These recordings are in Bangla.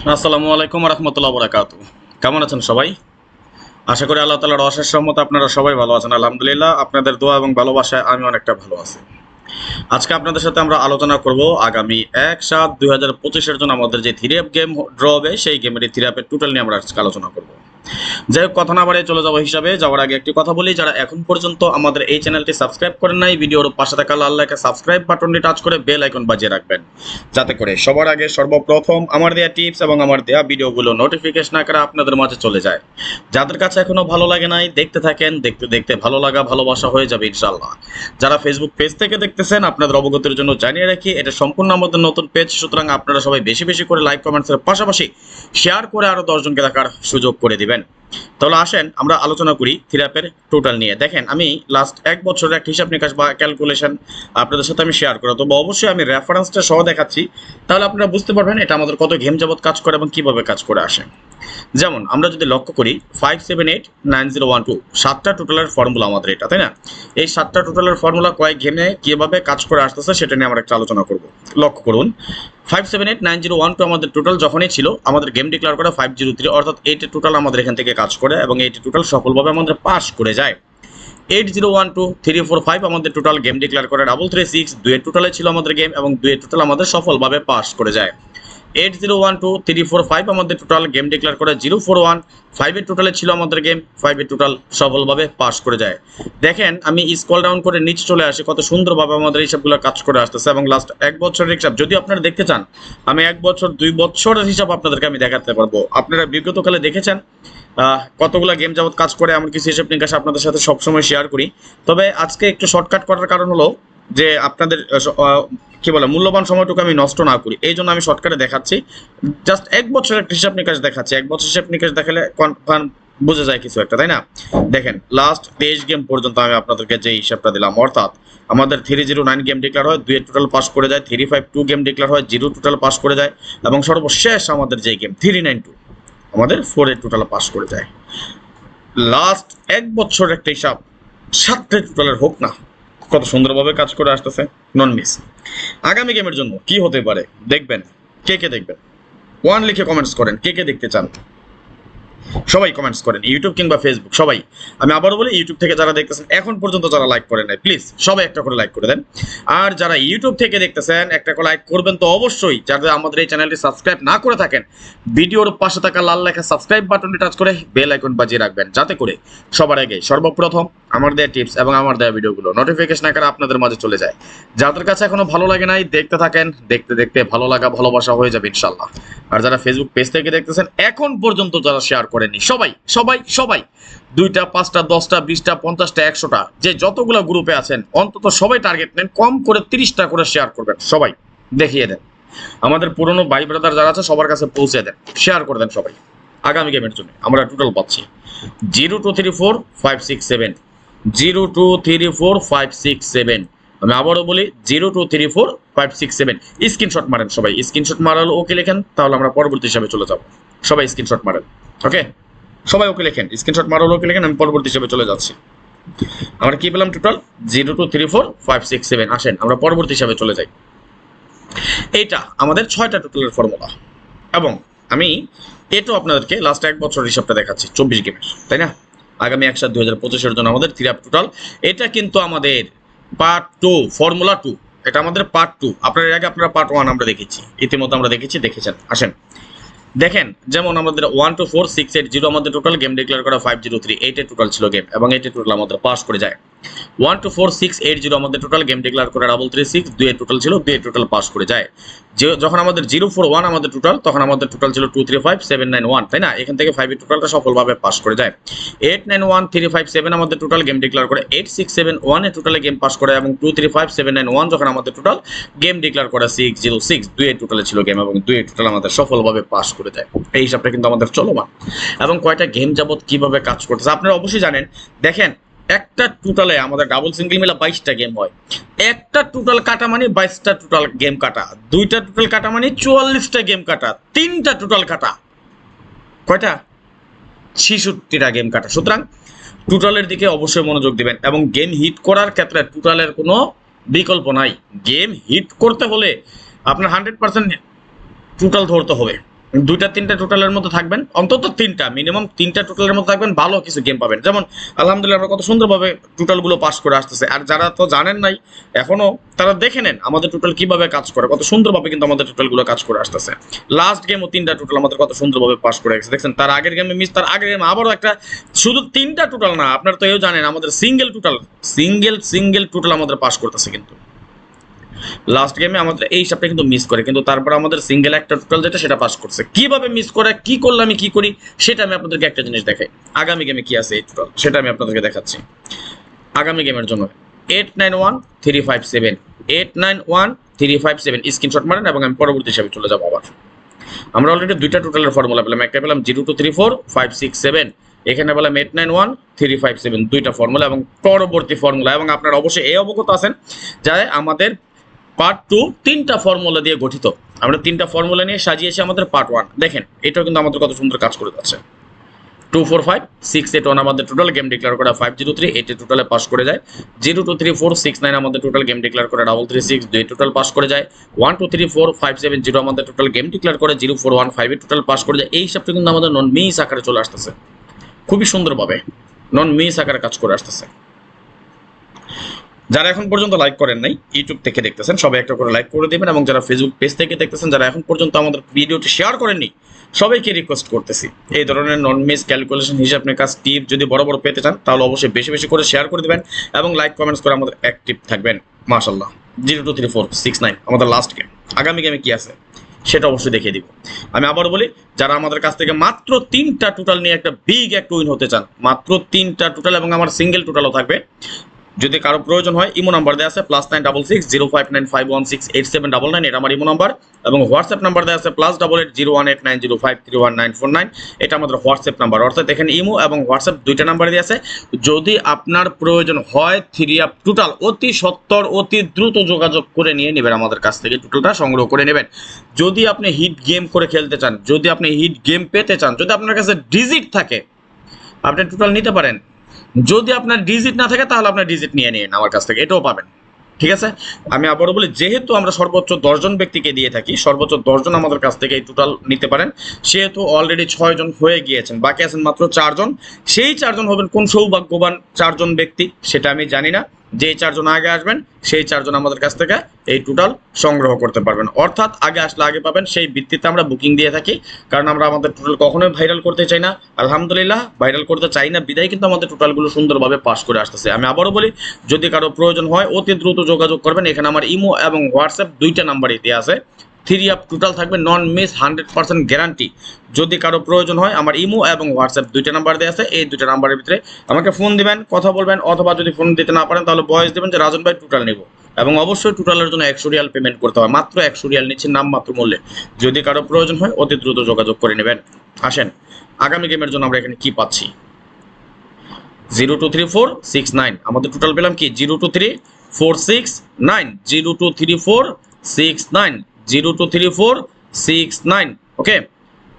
আসসালামু আলাইকুম রহমতুল্লাহ বরাকাতু। কেমন আছেন সবাই? আশা করি আল্লাহ তাআলার অশেষ রহমতে আপনারা সবাই ভালো আছেন। আলহামদুলিল্লাহ, আপনাদের দোয়া এবং ভালোবাসায় আমি অনেকটা ভালো আছি। আজকে আপনাদের সাথে আমরা আলোচনা করব আগামী 1/7/2025 জন্য আমাদের যে থ্রি অ্যাপ গেম ড্র হবে সেই গেমের থ্রি অ্যাপের টোটাল নিয়ে আমরা আজকে আলোচনা করব। যাই হোক, কথা না বাড়িয়ে চলে যাবো হিসাবে যাওয়ার আগে একটি কথা বলি, যারা এখন পর্যন্ত আমাদের এই চ্যানেলটি সাবস্ক্রাইব করেন নাই, ভিডিওর পাশে থাকা লাল লেখা সাবস্ক্রাইব বাটনটি টাচ করে বেল আইকন বাজিয়ে রাখবেন, যাতে করে সবার আগে সর্বপ্রথম আমার দেয়া টিপস এবং আমার দেয়া ভিডিওগুলো নোটিফিকেশন আকারে আপনাদের মাঝে চলে যায়। যাদের কাছে এখনো ভালো লাগে নাই, দেখতে থাকেন, দেখতে দেখতে ভালো লাগা ভালোবাসা হয়ে যাবে ইনশাআল্লাহ। যারা ফেসবুক পেজ থেকে দেখতেছেন, আপনাদের অবগতির জন্য জানিয়ে রাখি, এটা সম্পূর্ণ আমাদের নতুন পেজ, সুতরাং আপনারা সবাই বেশি বেশি করে লাইক কমেন্টসের পাশাপাশি শেয়ার করে আরো 10 জনকে দেখার সুযোগ করে দিবেন। তাহলে আসেন আমরা আলোচনা করি থ্রি অ্যাপের টোটাল নিয়ে। দেখেন, আমি লাস্ট এক বছরের একটা হিসাব নিকাশ বা ক্যালকুলেশন আপনাদের সাথে আমি শেয়ার করব, তবে অবশ্যই আমি রেফারেন্সটা সহ দেখাচ্ছি, তাহলে আপনারা বুঝতে পারবেন এটা আমাদের কত গেম যাবত কাজ করে এবং কিভাবে কাজ করে আসে। যেমন আমরা যদি লক্ষ্য করি 578901 সাতটা টোটালের ফর্মুলা আমাদের এটা, তাই না? এই সাতটা টোটালের ফর্মুলা কয়েক গেমে কিভাবে কাজ করে আসতেছে সেটা নিয়ে আমরা একটা আলোচনা করব। লক্ষ্য করুন, 578901 আমাদের টোটাল যখনই ছিল, আমাদের গেম ডিক্লেয়ার করে 503, অর্থাৎ 8 টোটাল আমাদের এখান থেকে কাজ করে এবং 8 টোটাল সফলভাবে আমাদের পাস করে যায়। 8012 345 আমাদের টোটাল গেম ডিক্লেয়ার করে 336, 2 টোটালে ছিল আমাদের গেম এবং 2 টোটাল আমাদের সফলভাবে পাস করে যায়। 8012 345 আমাদের টোটাল গেম ডিক্লেয়ার করে 041, 5 এর টোটালে ছিল আমাদের গেম, 5 এর টোটাল সফলভাবে পাস করে যায়। দেখেন, আমি স্ক্রল ডাউন করে নিচে চলে আসি, কত সুন্দরভাবে আমাদের হিসাবগুলো কাজ করে আসতেছে এবং লাস্ট এক বছরের হিসাব যদি আপনারা দেখতে চান, আমি 1 বছর 2 বছরের হিসাব আপনাদেরকে আমি দেখাতে পারবো। আপনারা বিগতকালে দেখেছেন কতগুলো গেম যাবত কাজ করে, এমন কিছু হিসাব নিকাশ আপনাদের সাথে সবসময় শেয়ার করি। তবে আজকে একটু শর্টকাট করার কারণ হলো যে আপনাদের কি বলে মূল্যবান সময়টুকু আমি নষ্ট না করি, এই জন্য আমি শর্টকাটে দেখাচ্ছি। জাস্ট এক বছরের একটা হিসাব নিকাশ দেখাচ্ছি। এক বছর হিসাব নিকাশ দেখালে কনফার্ম বোঝা যায় কিছু একটা, তাই না? দেখেন, লাস্ট 23 গেম পর্যন্ত আমি আপনাদেরকে যে হিসাবটা দিলাম, অর্থাৎ আমাদের 309 গেম ডিক্লেয়ার হয়, 2 টোটাল পাস করে যায়, 352 গেম ডিক্লেয়ার হয়, 0 টোটাল পাস করে যায় এবং সর্বশেষ আমাদের যে গেম 392 আমাদের 4 এর টোটাল পাস করে যায়। লাস্ট এক বছর একটা হিসাব 7টা টোটালের হোক না, কত সুন্দরভাবে কাজ করে আসতেছে, নন মিস। আগামী গেমের জন্য কি হতে পারে দেখবেন, কে কে দেখবেন ওয়ান লিখে কমেন্টস করেন, কে কে দেখতে চান সবাই কমেন্টস করেন, ইউটিউব কিংবা ফেসবুক সবাই। আমি আবারও বলি, ইউটিউব থেকে যারা দেখতেছেন এখন পর্যন্ত যারা লাইক করেন নাই, প্লিজ সবাই একটা করে লাইক করে দেন। আর যারা ইউটিউব থেকে দেখতেছেন একটা করে লাইক করবেন তো অবশ্যই। যারা আমাদের এই চ্যানেলটি সাবস্ক্রাইব না করে থাকেন, ভিডিওর পাশে থাকা লাল লেখা সাবস্ক্রাইব বাটনটি টাচ করে বেল আইকন বাজিয়ে রাখবেন, যাতে করে সবার আগে সর্বপ্রথম আমার দেওয়া টিপস এবং আমার দেওয়া ভিডিওগুলো নোটিফিকেশন আকারে আপনাদের মাঝে চলে যায়। যাদের কাছে এখনো ভালো লাগে নাই, দেখতে থাকেন, দেখতে দেখতে ভালো লাগা ভালোবাসা হয়ে যাবে ইনশাল্লাহ। আর যারা ফেসবুক পেজ থেকে দেখতেছেন এখন পর্যন্ত যারা শেয়ার করেননি, সবাই সবাই সবাই 2টা 5টা 10টা 20টা 50টা 100টা যে যতগুলো গ্রুপে আছেন, অন্তত সবাই টার্গেট নেন, কম করে 30টা করে শেয়ার করবেন, সবাই দেখিয়ে দেন। আমাদের পুরনো ভাই ব্রাদার যারা আছে সবার কাছে পৌঁছে দেন, শেয়ার করে দেন সবাই। আগামী গেমের জন্য আমরা টোটাল পাচ্ছি 0234567, 0234567। আমি আবারও বলি 0234567। স্ক্রিনশট মারেন সবাই, স্ক্রিনশট মারাল ওকে লেখেন, তাহলে আমরা পরবর্তী হিসাবে চলে যাব। সবাই স্ক্রিনশট মারেন, ওকে? সবাই ওকে লেখেন, স্ক্রিনশট মারাল ওকে লেখেন, আমি পরবর্তী হিসাবে চলে যাচ্ছি। আমরা কি পেলাম টোটাল 0234567। আসেন আমরা পরবর্তী হিসাবে চলে যাই। এইটা আমাদের 6টা টোটালের ফর্মুলা এবং আমি এটাও আপনাদেরকে লাস্ট এক বছর হিসাবটা দেখাচ্ছি 24 গেমের, তাই না? আগামী 1/7/2025 জন্য আমাদের থ্রি অ্যাপ টোটাল। এটা কিন্তু আমাদের পার্ট 2, ফর্মুলা 2। এটা আমাদের পার্ট 2। আপনার এর আগে আপনারা পার্ট 1 আমরা দেখেছি, ইতিমধ্যে আমরা দেখেছেন। আসেন দেখেন, যেমন আমাদের 12468 আমাদের টোটাল গেম ডিক্লেয়ার করা 503, 8 এর টোটাল ছিল গেম এবং 8 এর টোটাল আমাদের পাস করে যায়। 12468 আমাদের টোটাল গেম ডিক্লেয়ার করা 336, 2 এর টোটাল ছিল, 2 এর টোটাল পাস করে যায়। যখন আমাদের 041 আমাদের টোটাল, তখন আমাদের টোটাল ছিল 235791, তাই না? এখান থেকে 5 এর টোটালটা সফলভাবে পাস করে যায়। 891357 আমাদের টোটাল গেম ডিক্লেয়ার করে 8671 এর টোটালে গেম পাস করে এবং 235791 যখন আমাদের টোটাল গেম ডিক্লেয়ার করা 606, 2 এর টোটালে ছিল গেম এবং 2 এর টোটাল আমাদের সফলভাবে পাস করে যায়। এই হিসাবটা কিন্তু আমাদের চলমান এবং কয়টা গেম যাবত কিভাবে কাজ করতেছে আপনারা অবশ্যই জানেন। দেখেন, একটা টোটালে আমাদের ডাবল সিঙ্গেল মিলে 22টা গেম হয়। একটা টোটাল কাটা মানে 22টা টোটাল গেম কাটা, 2টা টোটাল কাটা মানে 44টা গেম কাটা, 3টা টোটাল কাটা কয়টা? 66টা গেম কাটা। সুতরাং টোটালের দিকে অবশ্যই মনোযোগ দিবেন এবং গেম হিট করার ক্ষেত্রে টোটালের কোনো বিকল্প নাই। গেম হিট করতে হলে আপনার 100% টোটাল ধরতে হবে। দুইটা তিনটা টোটালের মধ্যে থাকবেন, অন্তত তিনটা, মিনিমাম তিনটা টোটালের মধ্যে থাকবেন, ভালো কিছু গেম পাবেন। যেমন আলহামদুলিল্লাহ আমরা কত সুন্দরভাবে টোটালগুলো পাস করে আসতেছে। আর যারা তো জানেন নাই এখনো, তারা দেখে নেন আমাদের টোটাল কিভাবে কাজ করে, কত সুন্দরভাবে কিন্তু আমাদের টোটালগুলো কাজ করে আসতেছে। লাস্ট গেমও তিনটা টোটাল আমাদের কত সুন্দরভাবে পাস করে গেছে, দেখছেন। তার আগের গেমে মিস, তার আগের গেমে আবারও একটা, শুধু তিনটা টোটাল না, আপনারা তো এও জানেন আমাদের সিঙ্গেল টোটাল আমাদের পাস করতেছে। কিন্তু লাস্ট গেমে আমাদের এই হিসাবটা কিন্তু মিস করে, কিন্তু তারপর আমাদের সিঙ্গেল একটা টোটাল যেটা সেটা পাস করছে। কিভাবে মিস করে, কি করলে আমি কি করি, সেটা আমি আপনাদেরকে একটা জিনিস দেখাই। আগামী গেমে কি আছে এই টোটাল, সেটা আমি আপনাদেরকে দেখাচ্ছি। আগামী গেমের জন্য 891357 891357 স্ক্রিনশট মারেন এবং আমি পরবর্তী হিসাবে চলে যাবো। আবার আমরা অলরেডি দুইটা টোটালের ফর্মুলা পেলাম, একটা পেলাম 0234567, এখানে পেলাম 891357, দুইটা ফর্মুলা এবং পরবর্তী ফর্মুলা। এবং আপনারা অবশ্যই এই অবগত আছেন যে আমাদের পার্ট 2 তিনটা ফর্মুলা দিয়ে গঠিত। আমরা তিনটা ফর্মুলা নিয়ে সাজিয়েছি আমাদের পার্ট 1। দেখেন এটাও কিন্তু আমাদের কত সুন্দর কাজ করে যাচ্ছে। 245681 আমাদের টোটাল গেম ডিক্লেয়ার করা, 503 এটি টোটালে পাস করে যায়। 023469 আমাদের টোটাল গেম ডিক্লেয়ার করে, 336 দুই টোটাল পাস করে যায়। 1234570 আমাদের টোটাল গেম ডিক্লেয়ার করে, 0415 টোটাল পাস করে যায়। এই হিসাবটা কিন্তু আমাদের নন মিস আকারে চলে আসতেছে, খুবই সুন্দরভাবে নন মিস আকারে কাজ করে আসতেছে। যারা এখন পর্যন্ত লাইক করেন নাই, ইউটিউব থেকে দেখতেছেন, সবাই একটা করে লাইক করে দেবেন। এবং যারা ফেসবুক পেজ থেকে দেখতেছেন, যারা এখন পর্যন্ত আমাদের ভিডিওটি শেয়ার করেননি, সবাইকে রিকোয়েস্ট করতেছি এই ধরনের নন মিস ক্যালকুলেশন হিসাব নিকাশ টিপ যদি বড় বড় পেতে চান, তাহলে অবশ্যই বেশি বেশি করে শেয়ার করে দেবেন এবং লাইক কমেন্টস করে আমাদের অ্যাক্টিভ থাকবেন। মাশাআল্লাহ 0234569 আমাদের লাস্ট গেম। আগামী গেমে কি আছে সেটা অবশ্যই দেখিয়ে দিব। আমি আবার বলি, যারা আমাদের কাছ থেকে মাত্র তিনটা টোটাল নিয়ে একটা বিগ একটা উইন হতে চান, মাত্র তিনটা টোটাল এবং আমার সিঙ্গেল টোটালও থাকবে, যদি কারো প্রয়োজন হয় ইমো নাম্বার দেওয়া আছে +9660595188799, এটা আমার ইমো নাম্বার। এবং হোয়াটসঅ্যাপ নাম্বার দেওয়া আছে +88018905319949, এটা আমাদের হোয়াটসঅ্যাপ নাম্বার। অর্থাৎ এখানে ইমো এবং হোয়াটসঅ্যাপ দুইটা নাম্বার দেওয়া আছে। যদি আপনার প্রয়োজন হয় 3 টোটাল, অতি সত্বর অতি দ্রুত যোগাযোগ করে নিয়ে নেবেন, আমাদের কাছ থেকে টোটালটা সংগ্রহ করে নেবেন। যদি আপনি হিট গেম করে খেলতে চান, যদি আপনি হিট গেম পেতে চান, যদি আপনার কাছে ডিজিট থাকে, আপনি টোটাল নিতে পারেন। যদি আপনার ডিজিট না থাকে, তাহলে আপনার ডিজিট নিয়ে নিন আমার কাছ থেকে, এটাও পাবেন। ঠিক আছে, আমি আবারও বলি, যেহেতু আমরা সর্বোচ্চ 10 জন ব্যক্তিকে দিয়ে থাকি, সর্বোচ্চ 10 জন আমাদের কাছ থেকে এই টোটাল নিতে পারেন, সেহেতু অলরেডি 6 জন হয়ে গিয়েছেন, বাকি আছেন মাত্র 4 জন। সেই 4 জন হবেন কোন সৌভাগ্যবান 4 জন ব্যক্তি, সেটা আমি জানি না। যে 4 জন আগে আসবেন, সেই 4 জন আমাদের কাছ থেকে এই টোটাল সংগ্রহ করতে পারবেন। অর্থাৎ আগে আসলে আগে পাবেন, সেই ভিত্তিতে আমরা বুকিং দিয়ে থাকি। কারণ আমরা আমাদের টোটাল কখনোই ভাইরাল করতে চাই না, আলহামদুলিল্লাহ ভাইরাল করতে চাই না, বিদায় কিন্তু আমাদের টোটালগুলো সুন্দরভাবে পাস করে আসতেছে। আমি আবারও বলি, যদি কারো প্রয়োজন হয় অতি দ্রুত যোগাযোগ করবেন। এখানে আমার ইমো এবং হোয়াটসঅ্যাপ দুইটা নাম্বারই দেওয়া আছে। 3 টোটাল থাকবে, নন মিস 100% গ্যারান্টি। যদি কারো প্রয়োজন হয়, আমার ইমো এবং হোয়াটসঅ্যাপ দুইটা নাম্বার দেওয়া আছে, এই দুইটা নাম্বারের ভিতরে আমাকে ফোন দিবেন, কথা বলবেন, অথবা যদি ফোন দিতে না পারেন তাহলে ভয়েস দেবেন যে রাজন ভাই টোটাল নেব। এবং অবশ্যই টোটালের জন্য 100 রিয়াল পেমেন্ট করতে হয়, মাত্র 100 রিয়াল নিচ্ছি নামমাত্র মূল্যে। যদি কারো প্রয়োজন হয় অতি দ্রুত যোগাযোগ করে নেবেন। আসেন আগামী গেমের জন্য আমরা এখানে কি পাচ্ছি। 023469 আমাদের টোটাল পেলাম কি 023469 023469 023469। ওকে,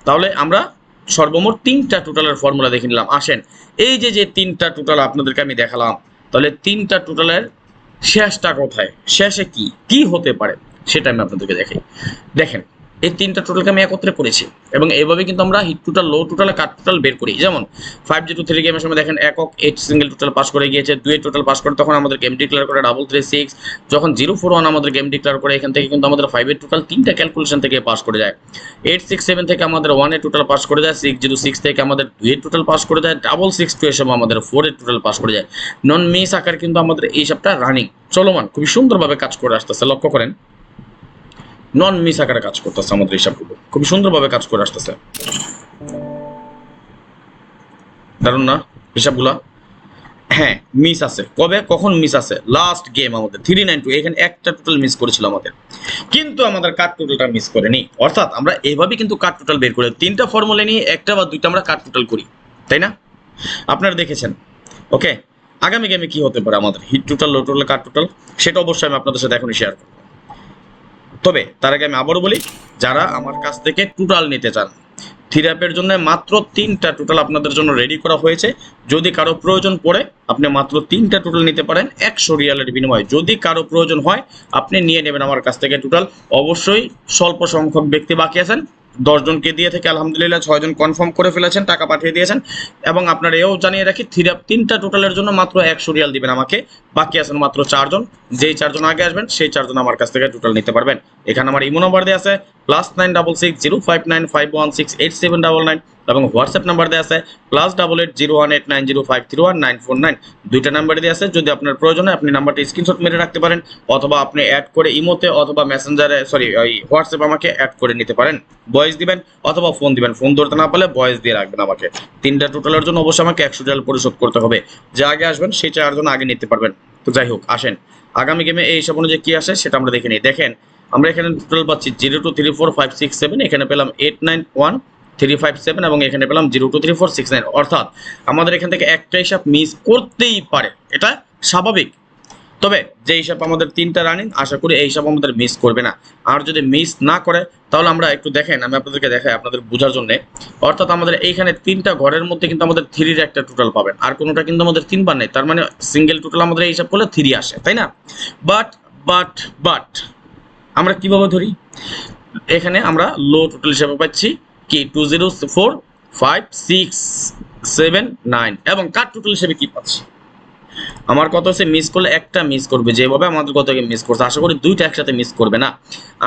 তাহলে আমরা সর্বমোট 3টা টোটালের ফর্মুলা দেখে নিলাম। আসেন এই যে 3টা টোটাল আপনাদেরকে আমি দেখালাম, তাহলে 3টা টোটালের শেষটা কোথায়, শেষে কি কি হতে পারে সেটা আমি আপনাদেরকে দেখাই। দেখেন এই 3টা টোটালকে আমি একত্রে করেছি এবং এইভাবে কিন্তু আমরা হিট টোটাল, লো টোটাল, কাট টোটাল বের করি। যেমন 503 গেমের সময় দেখেন একক 8 সিঙ্গেল টোটাল পাস করে গিয়েছে, 2 টোটাল পাস করে তখন আমাদের গেম ডিক্লেয়ার করে 336। যখন 041 আমাদের গেম ডিক্লেয়ার করে, এখান থেকে কিন্তু আমাদের 5 টোটাল 3টা ক্যালকুলেশন থেকে পাস করে যায়। 867 থেকে আমাদের 1 টোটাল পাস করে যায়, 606 থেকে আমাদের 2 টোটাল পাস করে যায়, 662 এর সময় আমাদের 4 টোটাল পাস করে যায়। নন মিস আকার কিন্তু আমাদের এই সবটা রানিং চলমান খুবই সুন্দরভাবে কাজ করে আসতেছে। লক্ষ্য করেন নন মিস আকারে কাজ করতেছে, আমাদের হিসাবগুলো খুব সুন্দরভাবে কাজ করে আসতেছে। দারুণ না হিসাবগুলা? হ্যাঁ মিস আছে, কবে কখন মিস আছে? লাস্ট গেম আমাদের 392, এখানে একটা টোটাল মিস করেছিল আমাদের, কিন্তু আমাদের কাট টোটালটা মিস করেনি। অর্থাৎ আমরা এইভাবে কিন্তু কাট টোটাল বের করে 3টা ফর্মুলা নিয়ে একটা বা দুইটা আমরা কাট টোটাল করি, তাই না? আপনারা দেখেছেন। ওকে, আগামী গেমে কি হতে পারে আমাদের হিট টোটাল, লো টোটাল, কাট টোটাল, সেটা অবশ্যই আমি আপনাদের সাথে এখনই শেয়ার করব। তবে তার আগে আমি আবারও বলি, যারা আমার কাছ থেকে টোটাল নিতে চান, থিরাপের জন্য মাত্র 3টা টোটাল আপনাদের জন্য রেডি করা হয়েছে। যদি কারো প্রয়োজন পড়ে আপনি মাত্র 3টা টোটাল নিতে পারেন 100 রিয়ালের বিনিময়ে। যদি কারো প্রয়োজন হয় আপনি নিয়ে নেবেন আমার কাছ থেকে টোটাল। অবশ্যই স্বল্প সংখ্যক ব্যক্তি বাকি আছেন, 10 জনকে দিয়ে থেকে আলহামদুলিল্লাহ 6 জন কনফার্ম করে ফেলেছেন, টাকা পাঠিয়ে দিয়েছেন। এবং আপনার এও জানিয়ে রাখি, তিনটা টোটালের জন্য মাত্র 100 রিয়াল দিবেন আমাকে। বাকি আছেন মাত্র 4 জন। যেই 4 জন আগে আসবেন সেই 4 জন আমার কাছ থেকে টোটাল নিতে পারবেন। এখানে আমার ইমো নাম্বার দেওয়া আছে +9660595168799 এবং হোয়াটসঅ্যাপ নাম্বার দেওয়া আছে +880189053194 দুইটা নাম্বার দেওয়া আছে। যদি আপনার প্রয়োজন হয় আপনি নাম্বারটি স্ক্রিনশট মেরে রাখতে পারেন, অথবা আপনি অ্যাড করে ইমোতে অথবা মেসেঞ্জারে ওই হোয়াটসঅ্যাপ আমাকে অ্যাড করে নিতে পারেন। ভয়েস দিবেন অথবা ফোন দিবেন, ফোন ধরতে না পারলে ভয়েস দিয়ে রাখবেন আমাকে। তিনটা টোটালের জন্য অবশ্যই আমাকে 100 রিয়াল পরিশোধ করতে হবে। যে আগে আসবেন সেই 4 জন আগে নিতে পারবেন। তো যাই হোক, আসেন আগামী গেমে এই হিসাব অনুযায়ী কি আসে সেটা আমরা দেখে নিই। দেখেন আমরা এখানে টোটাল পাচ্ছি 0234567, এখানে পেলাম 891357 এবং এখানে পেলাম 023469। অর্থাৎ আমাদের এখান থেকে একটা হিসাব মিস করতেই পারে, এটা স্বাভাবিক। তবে যে হিসাব আমাদের 3টা রানিং, আশা করি এই হিসাব আমাদের মিস করবে না। আর যদি মিস না করে তাহলে আমরা একটু দেখেন, আমি আপনাদেরকে দেখাই আপনাদের বোঝার জন্য। অর্থাৎ আমাদের এইখানে 3টা ঘরের মধ্যে কিন্তু আমাদের 3-এর একটা টোটাল পাবেন, আর কোনোটা কিন্তু আমাদের 3বার নেই। তার মানে সিঙ্গেল টোটাল আমাদের এই হিসাব করলে 3 আসে, তাই না? বাট আমরা কিভাবে ধরি? এখানে আমরা লো টোটাল হিসাবে পাচ্ছি কি 204567 এবং কাট টোটাল হিসেবে কি পাচ্ছি? আমার কথা হচ্ছে মিস করলে একটা মিস করবে, যেভাবে আমাদের গত গেম মিস করছে। আশা করি দুইটা একসাথে মিস করবে না।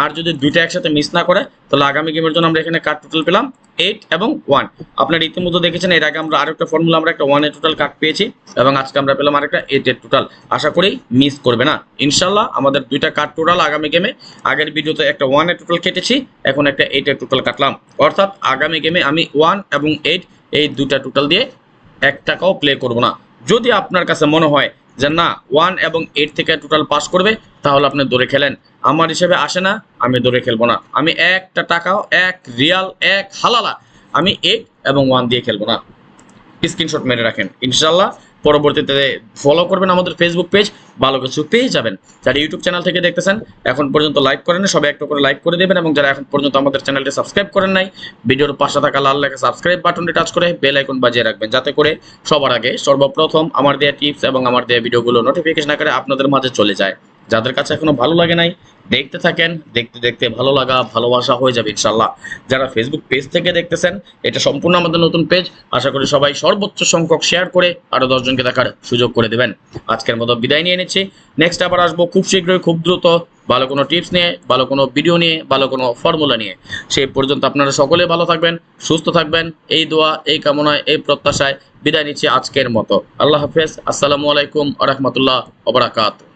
আর যদি দুইটা একসাথে মিস না করে তাহলে আগামী গেমের জন্য আমরা এখানে কাট টোটাল পেলাম 8 এবং 1। আপনারা ইতিমধ্যে দেখেছেন এর আগে আমরা আরেকটা ফর্মুলা আমরা একটা 1 এর টোটাল কাট পেয়েছি এবং আজকে আমরা পেলাম আরেকটা 8 এর টোটাল। আশা করি মিস করবে না ইনশাল্লাহ। আমাদের দুইটা কাট টোটাল আগামী গেমে, আগের ভিডিওতে একটা 1 এর টোটাল কেটেছি, এখন একটা 8 এর টোটাল কাটলাম। অর্থাৎ আগামী গেমে আমি 1 এবং 8 এই দুইটা টোটাল দিয়ে 1 টাকাও প্লে করব না। যদি আপনার কাছে মনে হয় যে না 1 এবং 8 থেকে টোটাল পাস করবে, তাহলে আপনি দৌড়ে খেলেন। আমার হিসেবে আসে না, আমি দৌড়ে খেলবো না। আমি একটা টাকাও, 1 রিয়াল, 1 হালালা আমি 8 এবং 1 দিয়ে খেলবো না। স্ক্রিনশট মেরে রাখেন, ইনশাল্লাহ পরবর্তীতে ফলো করবেন আমাদের ফেসবুক পেজ, ভালো কিছু পেয়ে যাবেন। যারা ইউটিউব চ্যানেল থেকে দেখতেছেন এখন পর্যন্ত লাইক করেন, সবাই একটা করে লাইক করে দেবেন। এবং যারা এখন পর্যন্ত আমাদের চ্যানেলটি সাবস্ক্রাইব করেন নাই, ভিডিওর পাশে থাকা লাল লেখা সাবস্ক্রাইব বাটনটি টাচ করে বেল আইকন বাজিয়ে রাখবেন, যাতে করে সবার আগে সর্বপ্রথম আমার দেওয়া টিপস এবং আমার দেওয়া ভিডিওগুলো নোটিফিকেশন আকারে আপনাদের মাঝে চলে যায়। যাদের কাছে এখনো ভালো লাগে নাই, দেখতে থাকেন, দেখতে দেখতে ভালো লাগা ভালোবাসা হয়ে যাবে ইনশাল্লাহ। যারা ফেসবুক পেজ থেকে দেখতেছেন, এটা সম্পূর্ণ আমাদের নতুন পেজ, আশা করি সবাই সর্বোচ্চ সংখ্যক শেয়ার করে আরো 10 জনকে দেখার সুযোগ করে দেবেন। আজকের মতো বিদায় নিয়ে নিচ্ছি, নেক্সট আবার আসবো খুব শীঘ্রই, খুব দ্রুত, ভালো কোনো টিপস নিয়ে, ভালো কোনো ভিডিও নিয়ে, ভালো কোনো ফর্মুলা নিয়ে। সেই পর্যন্ত আপনারা সকলে ভালো থাকবেন, সুস্থ থাকবেন, এই দোয়া, এই কামনায়, এই প্রত্যাশায় বিদায় নিচ্ছি আজকের মতো। আল্লাহ হাফেজ, আসসালামু আলাইকুম ওয়া রাহমাতুল্লাহ ওয়া বারাকাতুহু।